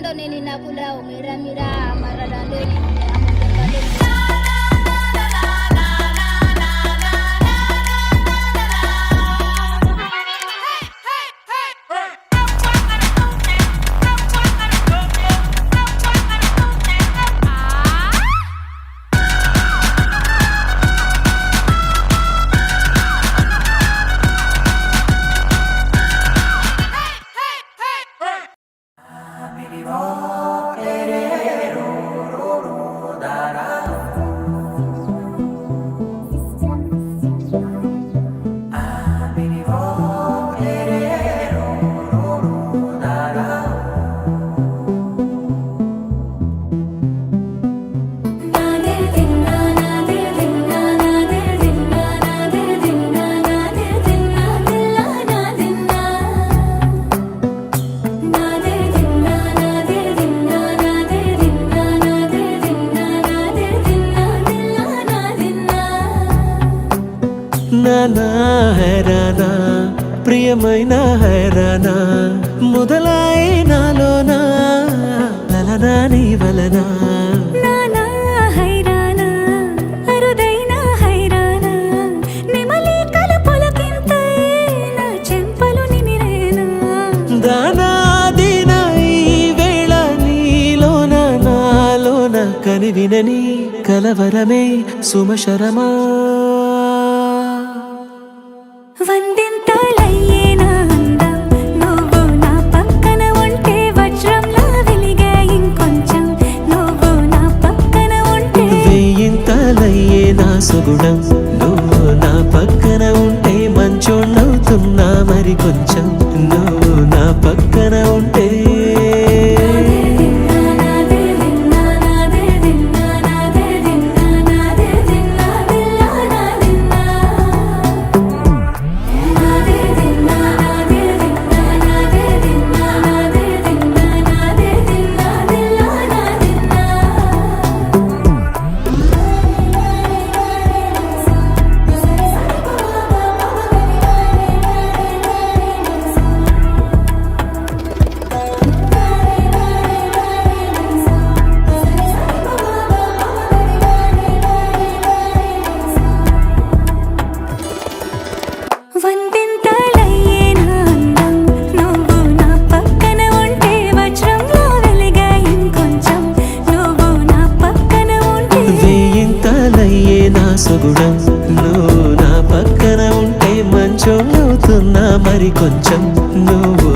Doni nina kula umira mira marada doni నానా హైరానా ప్రియమైన హైరానా మొదలై నాలోనా లలనా నీ వలనా నానా హైరానా అరుదైన హైరానా నిమలి కలపులకింతై నా చెంపలు నిమిరేనా దానాదిన ఈ వేళ నీలోన నాలోన కనివినని కలవరమే సుమశరమా వందింతలయ్యేనా అందం నువ్వు నా పక్కన ఉంటే వజ్రంలా వెలిగే ఇంకొంచెం నువ్వు నా పక్కన ఉంటే వేయింతలయ్యే నా సుగుణం నువ్వు నా పక్కన ఉంటే మంచోళ్ళవుతున్నా మరి కొంచెం నువ్వు నా పక్కన ఉంటే వందింతలయ్యేనా అందం నువ్వు నా పక్కన ఉంటే వజ్రంలా వెలిగే ఇంకొంచెం నువ్వు నా పక్కన ఉంటే వేయింతలయ్యే నా సుగుణం నువ్వు నా పక్కన ఉంటే మంచోళ్ళవుతున్నా మరి కొంచెం నువ్వు